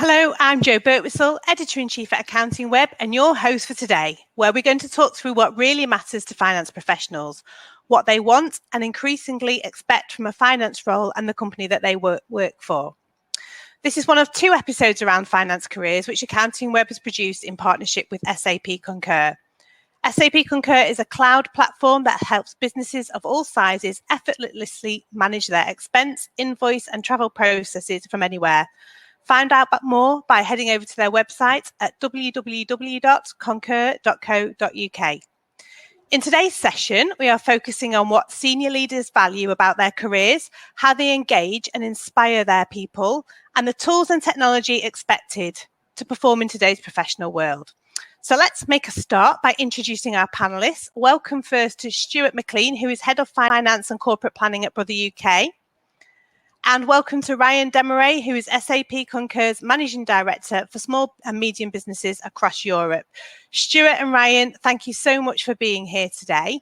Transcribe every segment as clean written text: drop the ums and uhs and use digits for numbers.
Hello, I'm Jo Birtwistle, Editor-in-Chief at AccountingWEB and your host for today, where we're going to talk through what really matters to finance professionals, what they want and increasingly expect from a finance role and the company that they work for. This is one of 2 episodes around finance careers, which AccountingWEB has produced in partnership with SAP Concur. SAP Concur is a cloud platform that helps businesses of all sizes effortlessly manage their expense, invoice and travel processes from anywhere. Find out more by heading over to their website at www.concur.co.uk. In today's session, we are focusing on what senior leaders value about their careers, how they engage and inspire their people, and the tools and technology expected to perform in today's professional world. So let's make a start by introducing our panelists. Welcome first to Stuart Maclean, who is Head of Finance and Corporate Planning at Brother UK. And welcome to Ryan Demaray, who is SAP Concur's Managing Director for Small and Medium Businesses across Europe. Stuart and Ryan, thank you so much for being here today.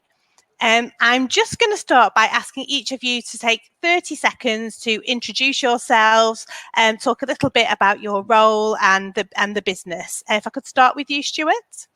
I'm just going to start by asking each of you to take 30 seconds to introduce yourselves and talk a little bit about your role and the business. If I could start with you, Stuart.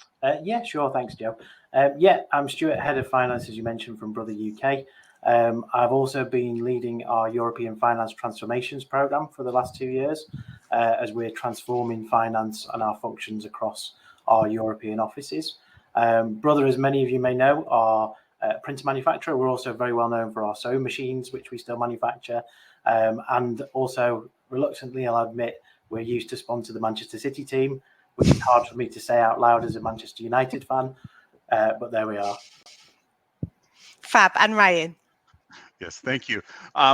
Yeah, sure. Thanks, Jo. I'm Stuart, Head of Finance, as you mentioned, from Brother UK. I've also been leading our European Finance Transformations Programme for the last 2 years as we're transforming finance and our functions across our European offices. Brother, as many of you may know, are a printer manufacturer. We're also very well known for our sewing machines, which we still manufacture. And also, reluctantly, I'll admit, we're used to sponsor the Manchester City team, which is hard for me to say out loud as a Manchester United fan, but there we are. Fab. And Ryan. Yes, thank you.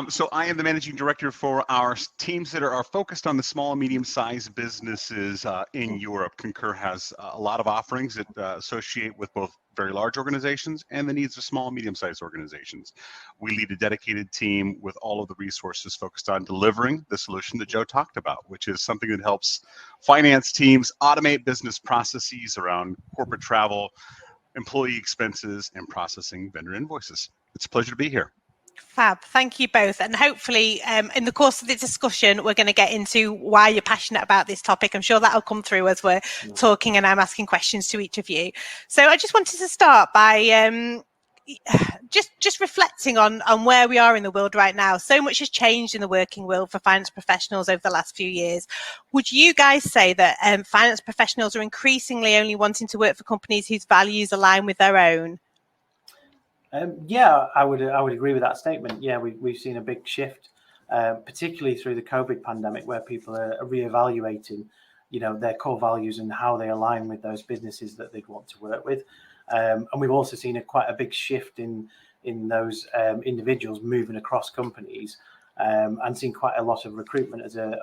So I am the managing director for our teams that are focused on the small and medium-sized businesses in Europe. Concur has a lot of offerings that associate with both very large organizations and the needs of small and medium-sized organizations. We lead a dedicated team with all of the resources focused on delivering the solution that Jo talked about, which is something that helps finance teams automate business processes around corporate travel, employee expenses, and processing vendor invoices. It's a pleasure to be here. Fab. Thank you both. And hopefully in the course of the discussion, we're going to get into why you're passionate about this topic. I'm sure that'll come through as we're talking and I'm asking questions to each of you. So I just wanted to start by just reflecting on where we are in the world right now. So much has changed in the working world for finance professionals over the last few years. Would you guys say that finance professionals are increasingly only wanting to work for companies whose values align with their own? Yeah, I would agree with that statement. Yeah, we've seen a big shift, particularly through the COVID pandemic, where people are reevaluating, their core values and how they align with those businesses that they'd want to work with. And we've also seen quite a big shift in those individuals moving across companies, and seen quite a lot of recruitment as a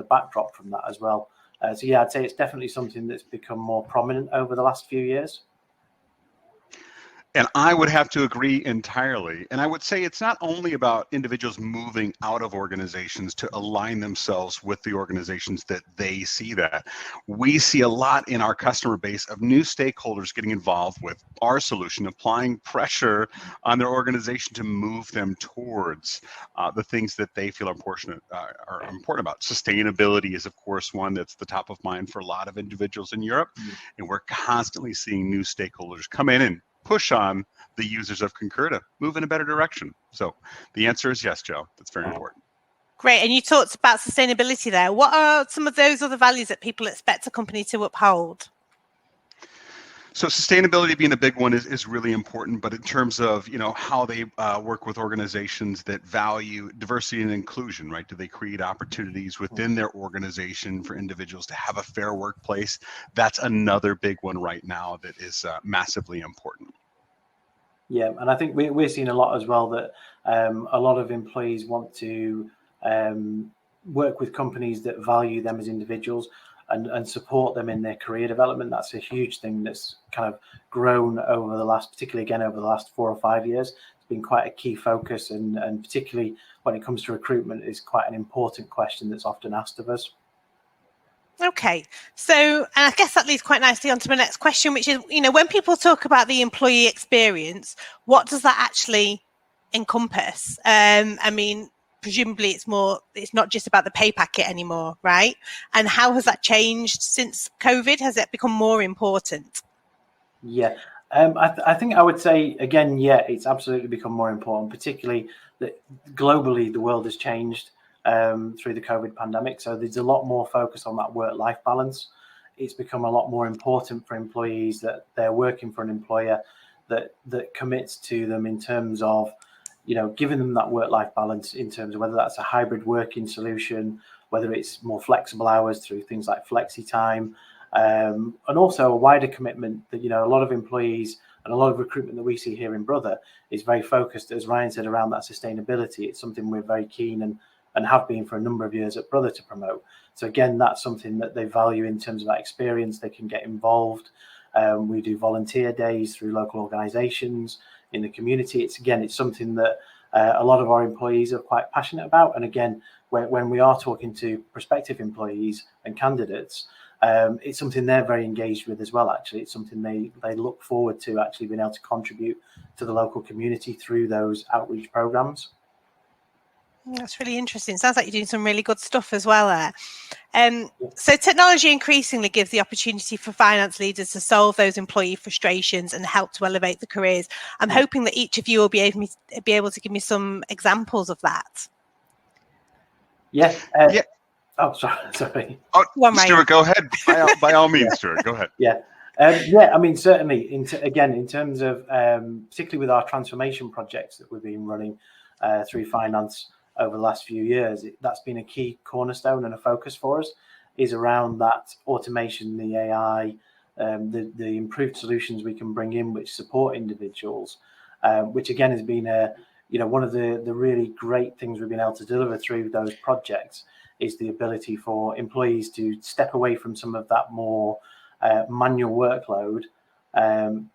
backdrop from that as well. So yeah, I'd say it's definitely something that's become more prominent over the last few years. And I would have to agree entirely. And I would say it's not only about individuals moving out of organizations to align themselves with the organizations that they see that. We see a lot in our customer base of new stakeholders getting involved with our solution, applying pressure on their organization to move them towards the things that they feel are important about. Sustainability is, of course, one that's the top of mind for a lot of individuals in Europe. And we're constantly seeing new stakeholders come in and push on the users of Concur to move in a better direction. So the answer is yes, Jo. That's very important. Great. And you talked about sustainability there. What are some of those other values that people expect a company to uphold? So sustainability being a big one is really important, but in terms of how they work with organizations that value diversity and inclusion, right? Do they create opportunities within their organization for individuals to have a fair workplace? That's another big one right now that is massively important. Yeah, and I think we're seeing a lot as well that a lot of employees want to work with companies that value them as individuals and support them in their career development. That's a huge thing that's kind of grown over the last, particularly again over the last 4 or 5 years. It's been quite a key focus, and particularly when it comes to recruitment, is quite an important question that's often asked of us. Okay, so and I guess that leads quite nicely on to my next question, which is, when people talk about the employee experience, what does that actually encompass? I mean, presumably it's not just about the pay packet anymore, right? And how has that changed since COVID? Has it become more important? Yeah, I think I would say again, yeah, it's absolutely become more important, particularly that globally the world has changed through the COVID pandemic. So there's a lot more focus on that work-life balance. It's become a lot more important for employees that they're working for an employer that commits to them in terms of, giving them that work-life balance in terms of whether that's a hybrid working solution, whether it's more flexible hours through things like flexi time, and also a wider commitment that, a lot of employees and a lot of recruitment that we see here in Brother is very focused, as Ryan said, around that sustainability. It's something we're very keen and have been for a number of years at Brother to promote. So again, that's something that they value in terms of that experience. They can get involved. We do volunteer days through local organisations in the community. It's something that a lot of our employees are quite passionate about. And again, when we are talking to prospective employees and candidates, it's something they're very engaged with as well. Actually, it's something they look forward to actually being able to contribute to the local community through those outreach programs. That's really interesting. Sounds like you're doing some really good stuff as well there. So technology increasingly gives the opportunity for finance leaders to solve those employee frustrations and help to elevate the careers. I'm hoping that each of you will be able to give me some examples of that. Yeah. Oh, sorry. Oh, Stuart, go ahead. By all means, Stuart, go ahead. Yeah. I mean, certainly, in terms of, particularly with our transformation projects that we've been running through finance over the last few years, that's been a key cornerstone and a focus for us, is around that automation, the AI, the improved solutions we can bring in which support individuals, which again has been one of the really great things we've been able to deliver through those projects, is the ability for employees to step away from some of that more manual workload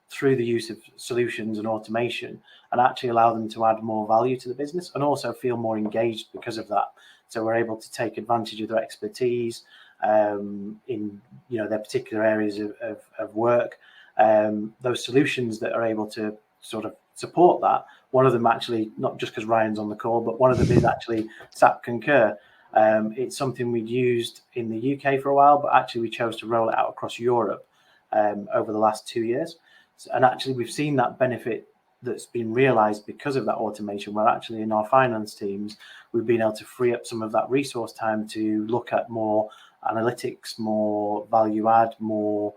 through the use of solutions and automation, and actually allow them to add more value to the business and also feel more engaged because of that. So we're able to take advantage of their expertise in their particular areas of work. Those solutions that are able to sort of support that. One of them actually, not just because Ryan's on the call, but one of them is actually SAP Concur. It's something we'd used in the UK for a while, but actually we chose to roll it out across Europe over the last 2 years. And actually we've seen that benefit that's been realized because of that automation, where actually in our finance teams, we've been able to free up some of that resource time to look at more analytics, more value add, more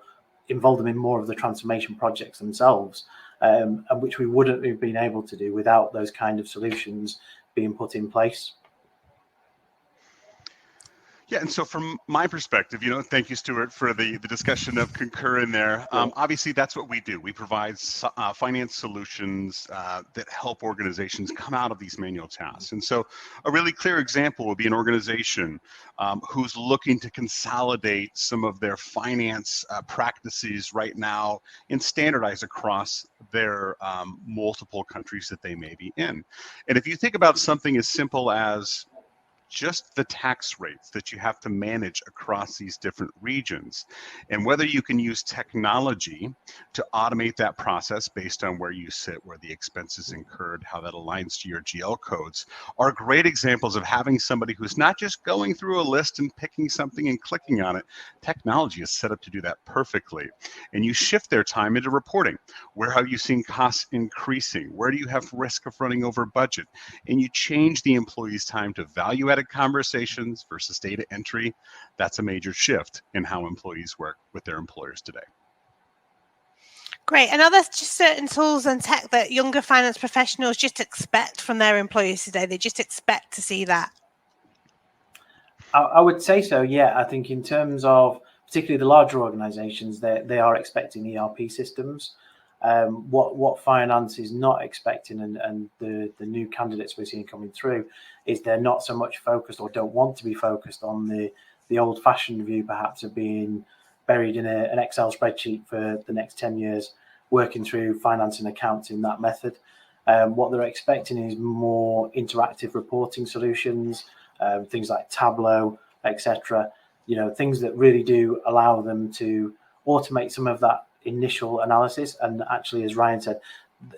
involve them in more of the transformation projects themselves, and which we wouldn't have been able to do without those kind of solutions being put in place. Yeah, and so from my perspective, thank you, Stuart, for the discussion of Concur in there. Obviously, that's what we do. We provide finance solutions that help organizations come out of these manual tasks. And so a really clear example would be an organization who's looking to consolidate some of their finance practices right now and standardize across their multiple countries that they may be in. And if you think about something as simple as just the tax rates that you have to manage across these different regions, and whether you can use technology to automate that process based on where you sit, where the expenses incurred, how that aligns to your GL codes, are great examples of having somebody who's not just going through a list and picking something and clicking on it. Technology is set up to do that perfectly. And you shift their time into reporting. Where have you seen costs increasing? Where do you have risk of running over budget? And you change the employee's time to value-added conversations versus data entry. That's a major shift in how employees work with their employers today. Great. And are there just certain tools and tech that younger finance professionals just expect from their employers today? They just expect to see that? I would say so, yeah. I think in terms of particularly the larger organizations, they are expecting ERP systems. What finance is not expecting, and the new candidates we're seeing coming through, is they're not so much focused or don't want to be focused on the old-fashioned view, perhaps, of being buried in an Excel spreadsheet for the next 10 years, working through finance and accounts in that method. What they're expecting is more interactive reporting solutions, things like Tableau, etc. Things that really do allow them to automate some of that initial analysis, and actually, as Ryan said,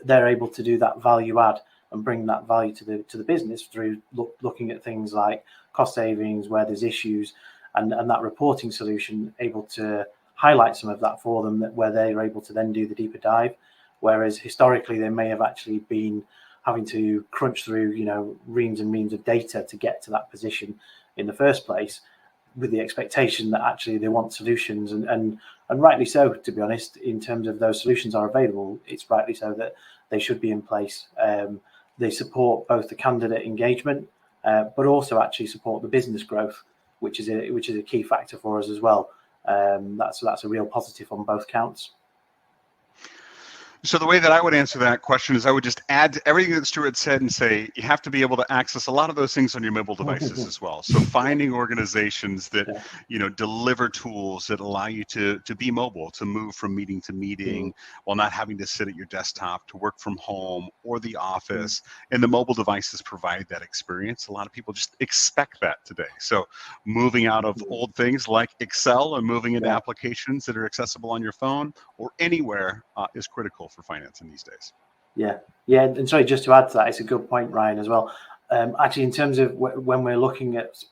they're able to do that value add and bring that value to the business through looking at things like cost savings, where there's issues, and that reporting solution able to highlight some of that for them, where they're able to then do the deeper dive. Whereas historically they may have actually been having to crunch through, reams and reams of data to get to that position in the first place, with the expectation that actually they want solutions, and rightly so, to be honest. In terms of those solutions are available, it's rightly so that they should be in place. They support both the candidate engagement, but also actually support the business growth, which is a key factor for us as well. That's a real positive on both counts. So the way that I would answer that question is I would just add to everything that Stuart said and say you have to be able to access a lot of those things on your mobile devices as well. So finding organizations that deliver tools that allow you to be mobile, to move from meeting to meeting while not having to sit at your desktop, to work from home or the office, and the mobile devices provide that experience. A lot of people just expect that today. So moving out of old things like Excel and moving into applications that are accessible on your phone or anywhere is critical for financing these days. Yeah, and sorry, just to add to that, it's a good point, Ryan, as well. Actually, in terms of when we're looking at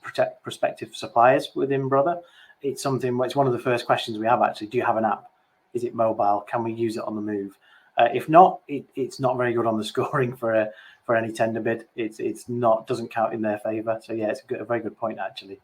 prospective suppliers within Brother, it's one of the first questions we have. Actually, do you have an app? Is it mobile? Can we use it on the move? If not, it's not very good on the scoring for any tender bid. Doesn't count in their favour. So yeah, it's a very good point actually.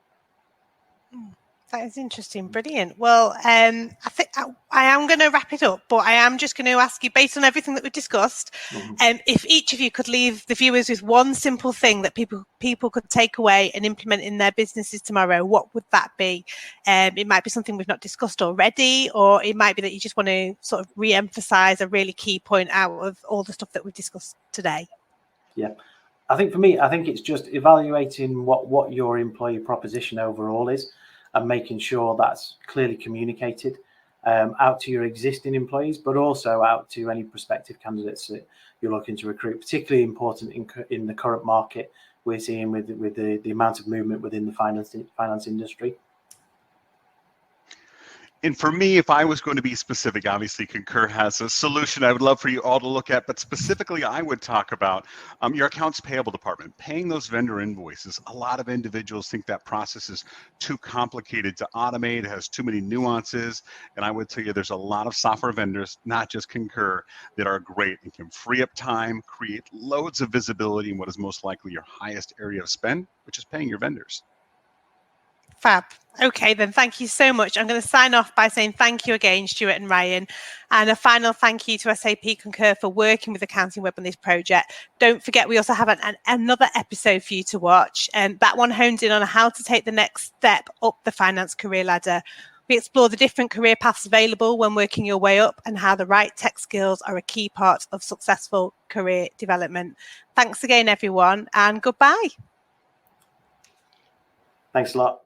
That is interesting. Brilliant. Well, I think I am going to wrap it up, but I am just going to ask you, based on everything that we've discussed, if each of you could leave the viewers with one simple thing that people could take away and implement in their businesses tomorrow, what would that be? It might be something we've not discussed already, or it might be that you just want to sort of re-emphasize a really key point out of all the stuff that we've discussed today. Yeah. I think for me, it's just evaluating what your employee proposition overall is, and making sure that's clearly communicated out to your existing employees, but also out to any prospective candidates that you're looking to recruit. Particularly important in the current market we're seeing with the amount of movement within the finance industry. And for me, if I was going to be specific, obviously Concur has a solution I would love for you all to look at, but specifically I would talk about your accounts payable department, paying those vendor invoices. A lot of individuals think that process is too complicated to automate, it has too many nuances, and I would tell you there's a lot of software vendors, not just Concur, that are great and can free up time, create loads of visibility in what is most likely your highest area of spend, which is paying your vendors. Fab. Okay, then thank you so much. I'm going to sign off by saying thank you again, Stuart and Ryan, and a final thank you to SAP Concur for working with AccountingWEB on this project. Don't forget, we also have another episode for you to watch, and that one hones in on how to take the next step up the finance career ladder. We explore the different career paths available when working your way up and how the right tech skills are a key part of successful career development. Thanks again, everyone, and goodbye. Thanks a lot.